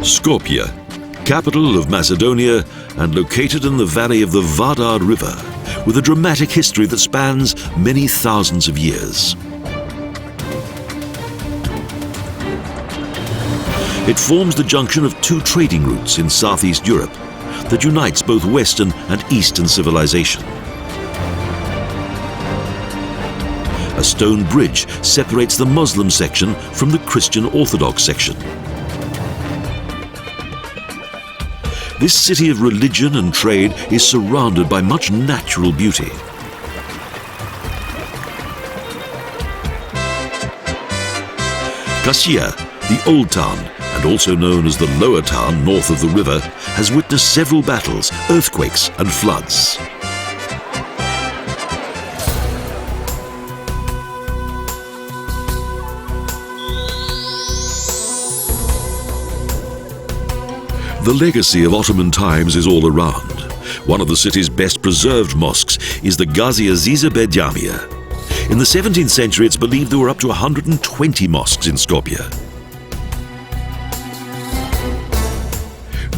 Skopje, capital of Macedonia and located in the valley of the Vardar River, with a dramatic history that spans many thousands of years. It forms the junction of two trading routes in southeast Europe that unites both Western and Eastern civilization. A stone bridge separates the Muslim section from the Christian Orthodox section. This city of religion and trade is surrounded by much natural beauty. Skopje, the Old Town, and also known as the Lower Town north of the river, has witnessed several battles, earthquakes and floods. The legacy of Ottoman times is all around. One of the city's best preserved mosques is the Gazi-Isisa-Bey Djamia. In the 17th century, it's believed there were up to 120 mosques in Skopje.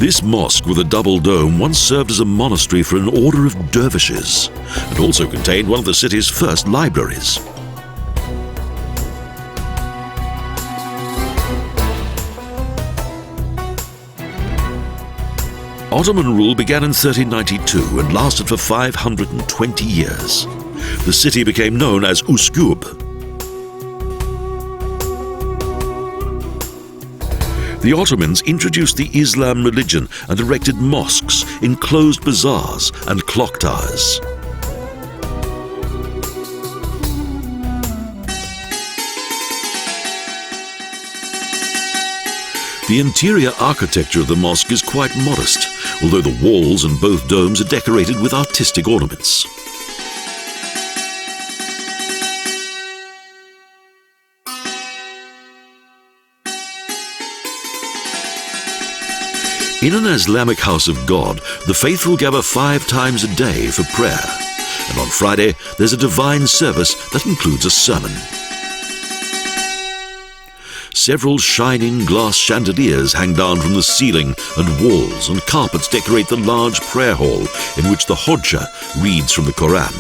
This mosque with a double dome once served as a monastery for an order of dervishes, and also contained one of the city's first libraries. Ottoman rule began in 1392 and lasted for 520 years. The city became known as Skopje. The Ottomans introduced the Islam religion and erected mosques, enclosed bazaars and clock towers. The interior architecture of the mosque is quite modest, although the walls and both domes are decorated with artistic ornaments. In an Islamic house of God, the faithful gather 5 times a day for prayer, and on Friday there's a divine service that includes a sermon. Several shining glass chandeliers hang down from the ceiling, and walls and carpets decorate the large prayer hall in which the Hodja reads from the Quran.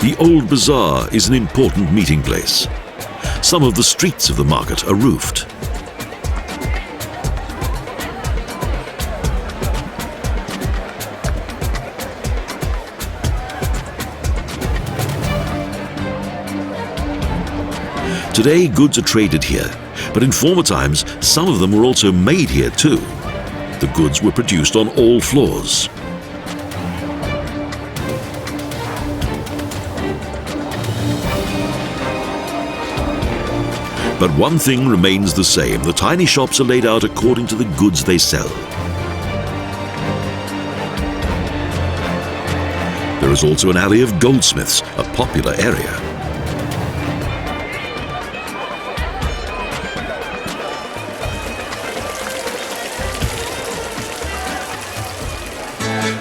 The Old Bazaar is an important meeting place. Some of the streets of the market are roofed. Today, goods are traded here, but in former times, some of them were also made here too. The goods were produced on all floors. But one thing remains the same. The tiny shops are laid out according to the goods they sell. There is also an alley of goldsmiths, a popular area.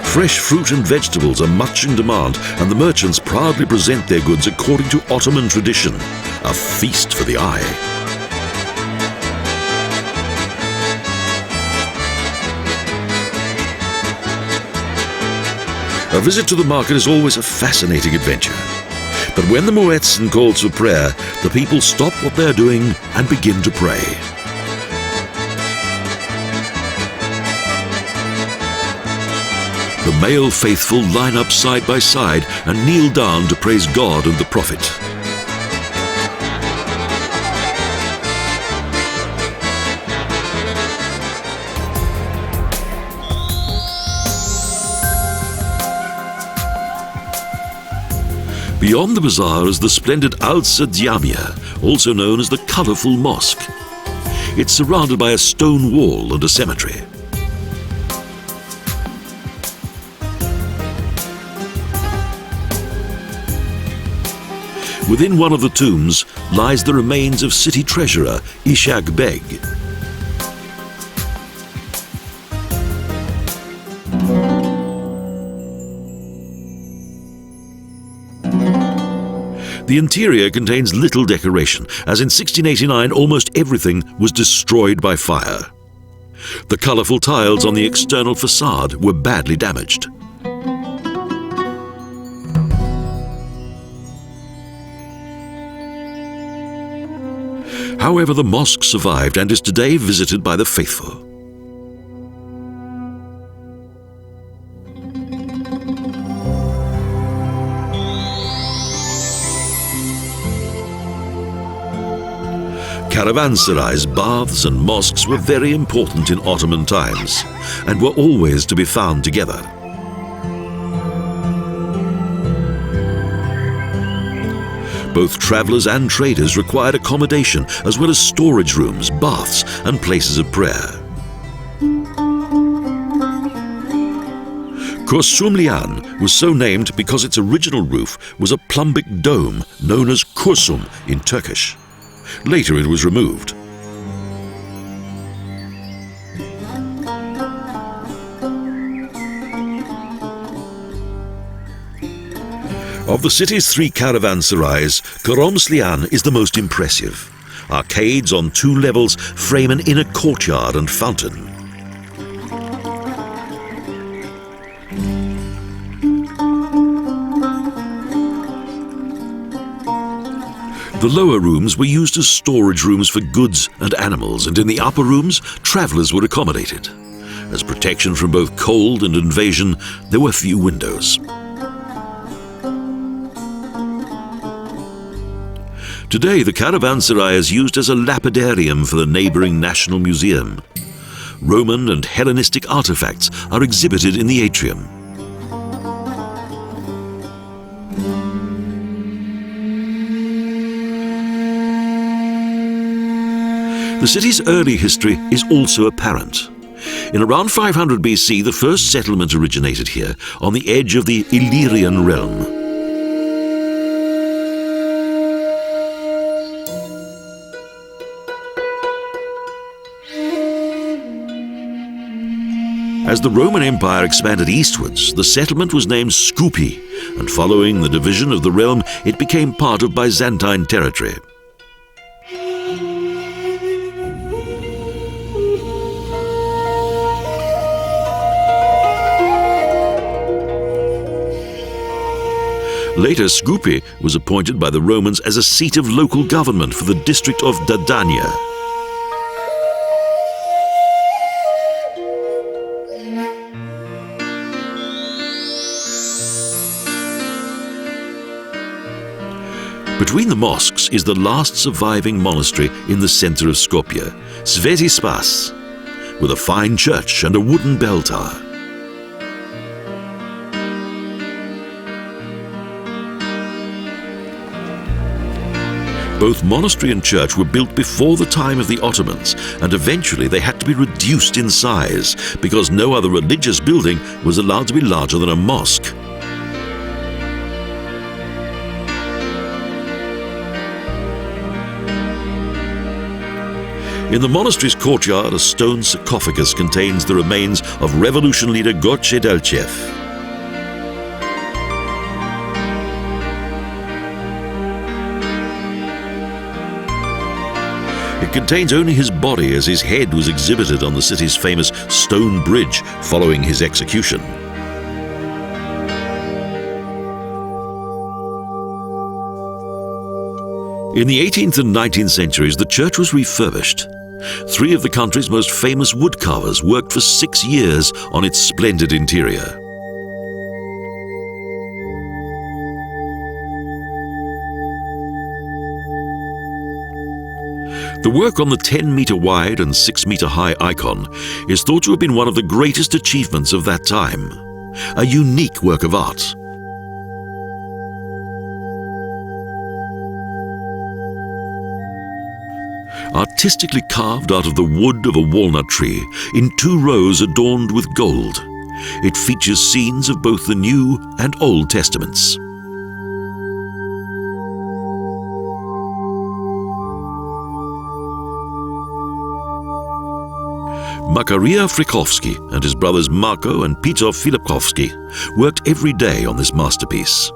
Fresh fruit and vegetables are much in demand, and the merchants proudly present their goods according to Ottoman tradition, a feast for the eye. A visit to the market is always a fascinating adventure. But when the muezzin calls for prayer, the people stop what they're doing and begin to pray. The male faithful line up side by side and kneel down to praise God and the Prophet. Beyond the bazaar is the splendid Djamia, also known as the colourful mosque. It's surrounded by a stone wall and a cemetery. Within one of the tombs lies the remains of city treasurer Ishak Beg. The interior contains little decoration, as in 1689 almost everything was destroyed by fire. The colourful tiles on the external facade were badly damaged. However, the mosque survived and is today visited by the faithful. Caravanserais, baths and mosques were very important in Ottoman times and were always to be found together. Both travellers and traders required accommodation as well as storage rooms, baths and places of prayer. Kursumlian was so named because its original roof was a plumbic dome known as kursum in Turkish. Later it was removed. Of the city's three caravanserais, Kurumslian is the most impressive. Arcades on two levels frame an inner courtyard and fountain. The lower rooms were used as storage rooms for goods and animals, and in the upper rooms, travellers were accommodated. As protection from both cold and invasion, there were few windows. Today, the caravanserai is used as a lapidarium for the neighbouring National Museum. Roman and Hellenistic artefacts are exhibited in the atrium. The city's early history is also apparent. In around 500 BC, the first settlement originated here, on the edge of the Illyrian realm. As the Roman Empire expanded eastwards, the settlement was named Skopje, and following the division of the realm, it became part of Byzantine territory. Later, Skopje was appointed by the Romans as a seat of local government for the district of Dardania. Between the mosques is the last surviving monastery in the centre of Skopje, Sveti Spas, with a fine church and a wooden bell tower. Both monastery and church were built before the time of the Ottomans, and eventually they had to be reduced in size because no other religious building was allowed to be larger than a mosque. In the monastery's courtyard, a stone sarcophagus contains the remains of revolution leader Goce Delchev. It contains only his body, as his head was exhibited on the city's famous stone bridge following his execution. In the 18th and 19th centuries, the church was refurbished. Three of the country's most famous woodcarvers worked for 6 years on its splendid interior. The work on the 10-metre wide and 6-metre high icon is thought to have been one of the greatest achievements of that time, a unique work of art. Artistically carved out of the wood of a walnut tree in 2 rows adorned with gold, it features scenes of both the New and Old Testaments. Makaria Frykowski and his brothers Marko and Peter Filipkowski worked every day on this masterpiece.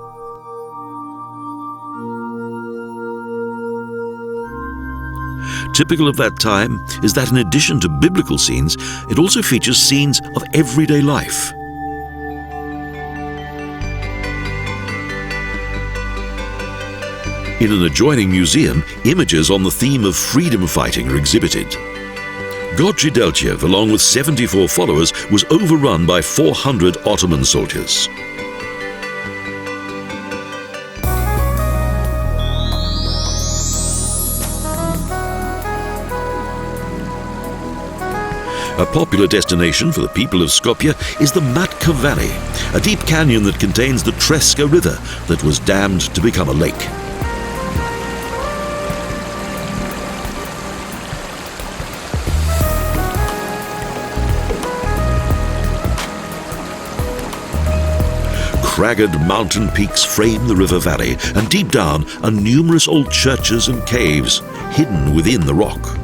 Typical of that time is that in addition to biblical scenes, it also features scenes of everyday life. In an adjoining museum, images on the theme of freedom fighting are exhibited. Gazi Delchev, along with 74 followers, was overrun by 400 Ottoman soldiers. A popular destination for the people of Skopje is the Matka Valley, a deep canyon that contains the Treska River that was dammed to become a lake. Cragged mountain peaks frame the river valley, and deep down are numerous old churches and caves hidden within the rock.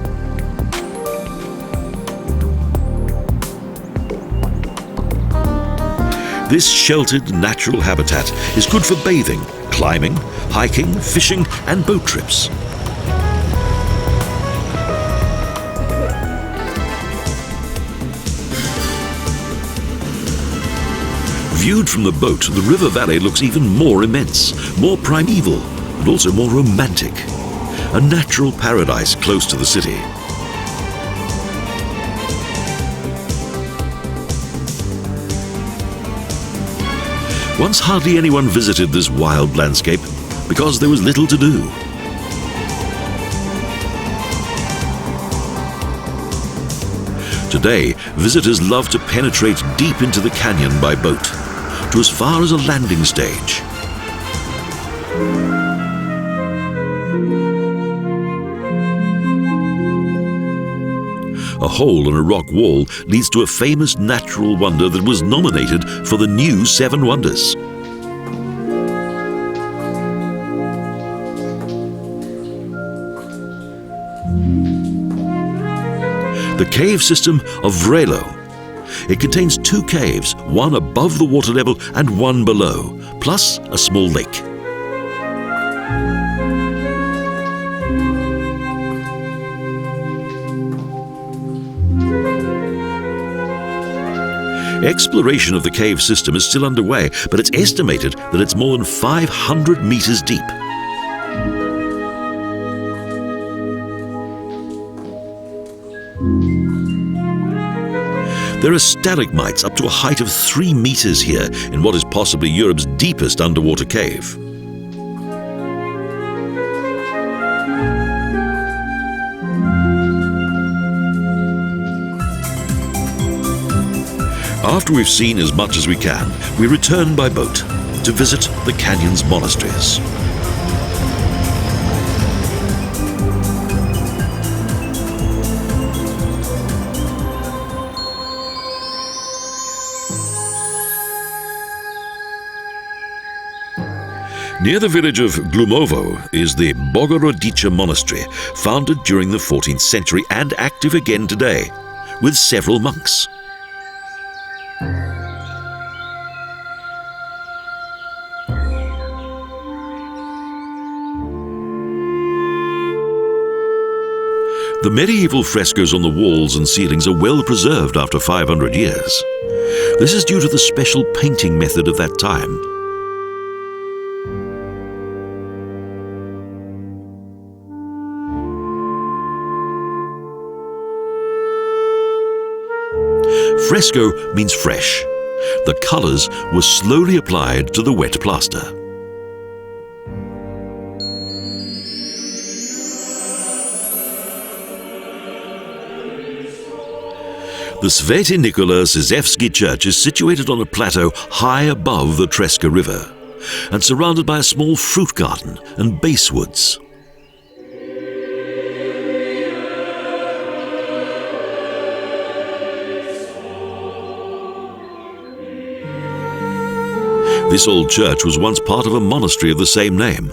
This sheltered natural habitat is good for bathing, climbing, hiking, fishing and boat trips. Viewed from the boat, the river valley looks even more immense, more primeval, and also more romantic. A natural paradise close to the city. Once hardly anyone visited this wild landscape because there was little to do. Today, visitors love to penetrate deep into the canyon by boat, to as far as a landing stage. A hole in a rock wall leads to a famous natural wonder that was nominated for the new Seven Wonders. The cave system of Vrelo. It contains two caves, one above the water level and one below, plus a small lake. Exploration of the cave system is still underway, but it's estimated that it's more than 500 meters deep. There are stalagmites up to a height of 3 meters here in what is possibly Europe's deepest underwater cave. After we've seen as much as we can, we return by boat to visit the canyon's monasteries. Near the village of Glumovo is the Bogorodica Monastery, founded during the 14th century and active again today, with several monks. The medieval frescoes on the walls and ceilings are well preserved after 500 years. This is due to the special painting method of that time. Fresco means fresh. The colors were slowly applied to the wet plaster. The Sveti Nicholas-Izevsky Church is situated on a plateau high above the Treska River and surrounded by a small fruit garden and basewoods. This old church was once part of a monastery of the same name.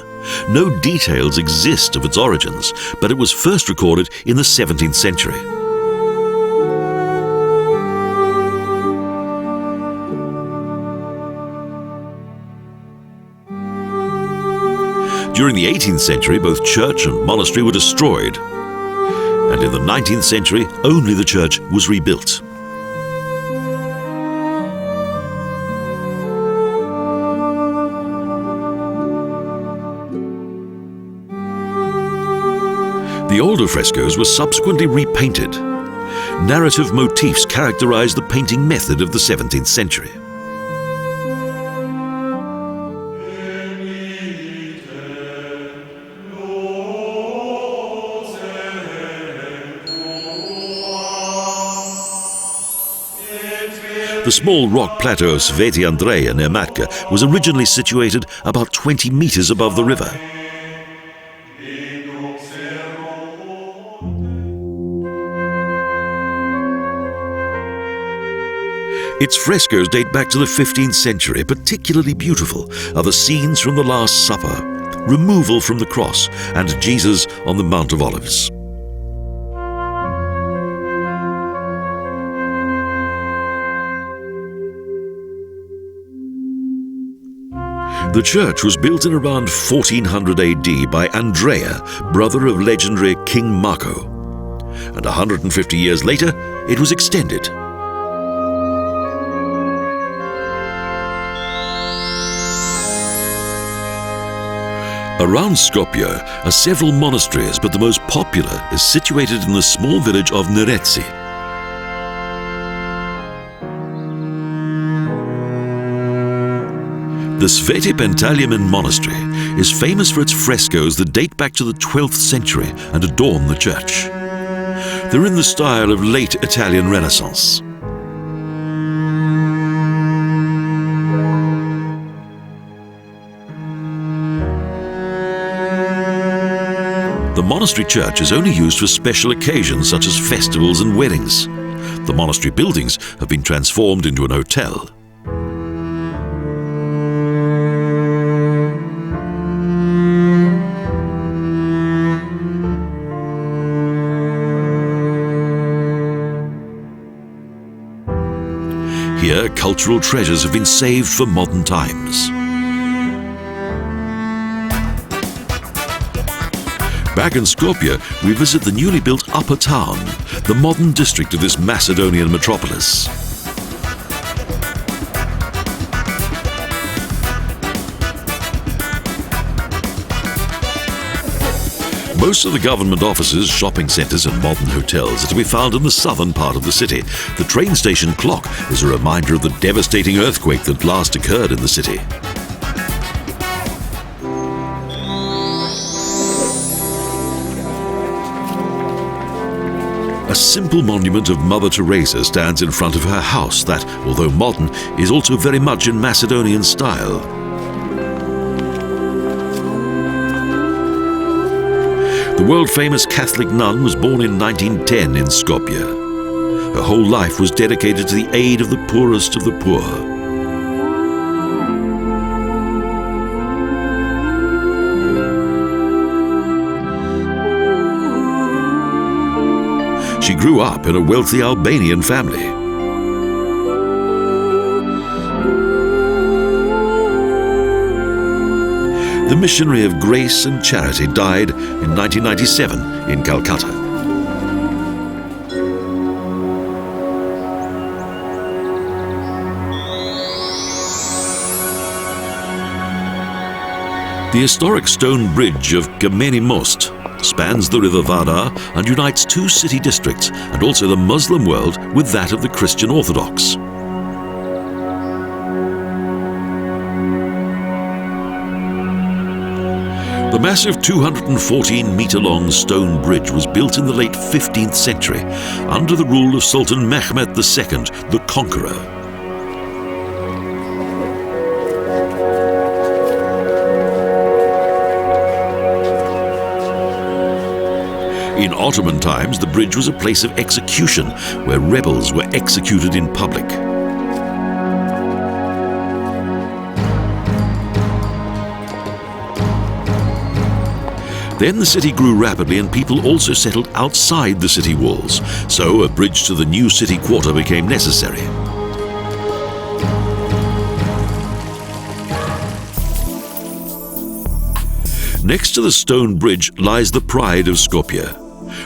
No details exist of its origins, but it was first recorded in the 17th century. During the 18th century, both church and monastery were destroyed. and in the 19th century only the church was rebuilt. The older frescoes were subsequently repainted. Narrative motifs characterized the painting method of the 17th century. The small rock plateau of Sveti Andreja near Matka was originally situated about 20 meters above the river. Its frescoes date back to the 15th century. Particularly beautiful are the scenes from the Last Supper, removal from the cross, and Jesus on the Mount of Olives. The church was built in around 1400 AD by Andrea, brother of legendary King Marco, and 150 years later it was extended. Around Skopje are several monasteries, but the most popular is situated in the small village of Neretsi. The Sveti Pantaleimon Monastery is famous for its frescoes that date back to the 12th century and adorn the church. They're in the style of late Italian Renaissance. The monastery church is only used for special occasions such as festivals and weddings. The monastery buildings have been transformed into an hotel. Here, cultural treasures have been saved for modern times. Back in Skopje, we visit the newly built Upper Town, the modern district of this Macedonian metropolis. Most of the government offices, shopping centres and modern hotels are to be found in the southern part of the city. The train station clock is a reminder of the devastating earthquake that last occurred in the city. A simple monument of Mother Teresa stands in front of her house that, although modern, is also very much in Macedonian style. The world-famous Catholic nun was born in 1910 in Skopje. Her whole life was dedicated to the aid of the poorest of the poor. She grew up in a wealthy Albanian family. The missionary of grace and charity died in 1997 in Calcutta. The historic stone bridge of Kameni Most spans the river Vardar and unites two city districts and also the Muslim world with that of the Christian Orthodox. The massive 214-metre-long stone bridge was built in the late 15th century under the rule of Sultan Mehmet the Second, the Conqueror. In Ottoman times, the bridge was a place of execution where rebels were executed in public. Then the city grew rapidly and people also settled outside the city walls, so a bridge to the new city quarter became necessary. Next to the stone bridge lies the pride of Skopje,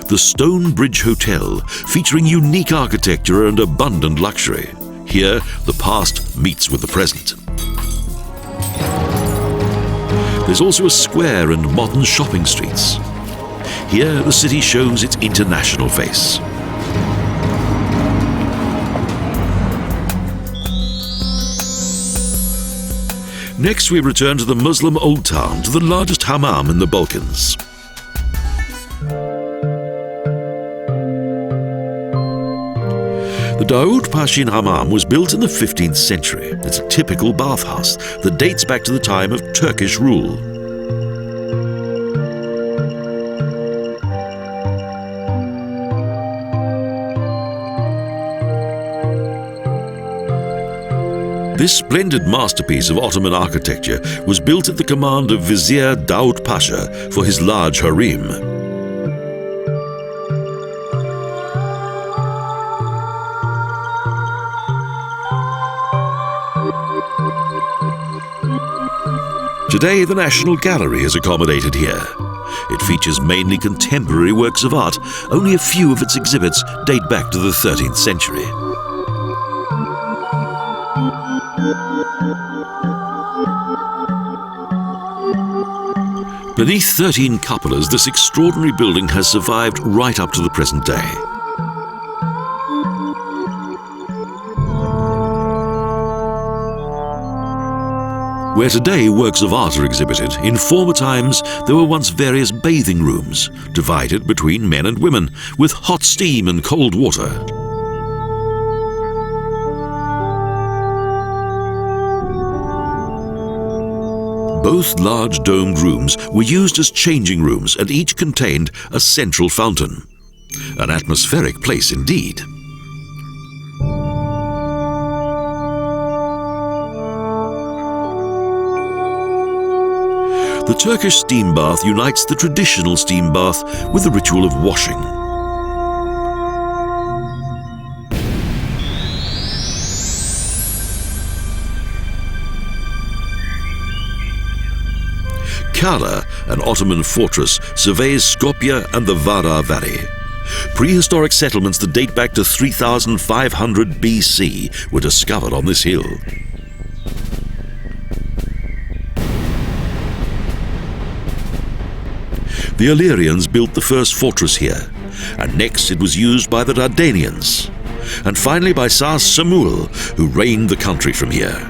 The Stone Bridge Hotel, featuring unique architecture and abundant luxury. Here, the past meets with the present. There's also a square and modern shopping streets. Here, the city shows its international face. Next, we return to the Muslim Old Town, to the largest hammam in the Balkans. The Davut Pashin Hammam was built in the 15th century. It's a typical bathhouse that dates back to the time of Turkish rule. This splendid masterpiece of Ottoman architecture was built at the command of Vizier Davut Pasha for his large harem. Today, the National Gallery is accommodated here. It features mainly contemporary works of art. Only a few of its exhibits date back to the 13th century. Beneath 13 cupolas, this extraordinary building has survived right up to the present day. Where today works of art are exhibited, in former times there were once various bathing rooms, divided between men and women, with hot steam and cold water. Both large domed rooms were used as changing rooms, and each contained a central fountain. An atmospheric place indeed. The Turkish steam bath unites the traditional steam bath with the ritual of washing. Kala, an Ottoman fortress, surveys Skopje and the Vardar Valley. Prehistoric settlements that date back to 3500 BC were discovered on this hill. The Illyrians built the first fortress here, and next it was used by the Dardanians, and finally by Tsar Samuil, who reigned the country from here.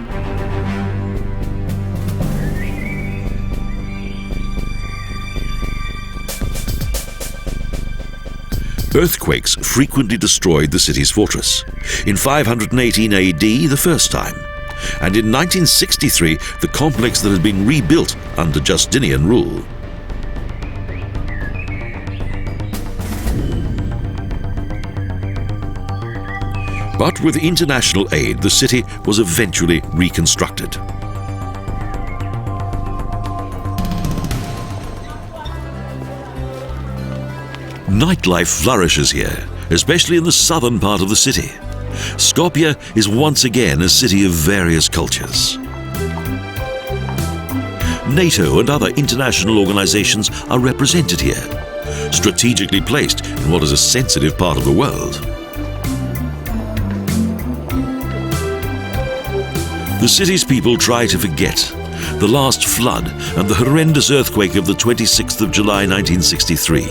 Earthquakes frequently destroyed the city's fortress. In 518 AD, the first time, and in 1963, the complex that had been rebuilt under Justinian rule. But with international aid, the city was eventually reconstructed. Nightlife flourishes here, especially in the southern part of the city. Skopje is once again a city of various cultures. NATO and other international organizations are represented here, strategically placed in what is a sensitive part of the world. The city's people try to forget the last flood and the horrendous earthquake of the 26th of July 1963.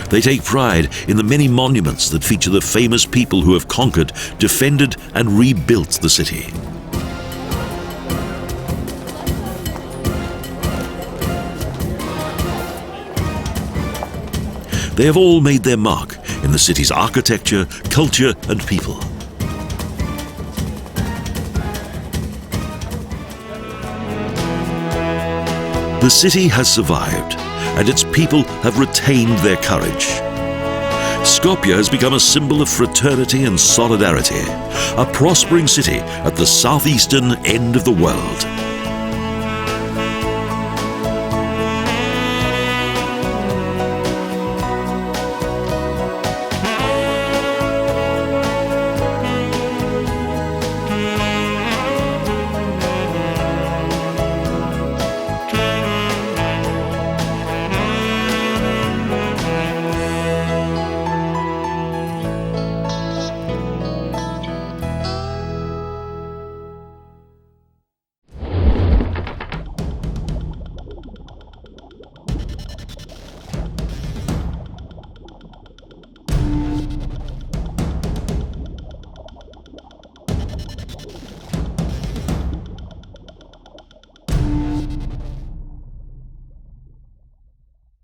They take pride in the many monuments that feature the famous people who have conquered, defended, and rebuilt the city. They have all made their mark in the city's architecture, culture, and people. The city has survived, and its people have retained their courage. Skopje has become a symbol of fraternity and solidarity, a prospering city at the southeastern end of the world.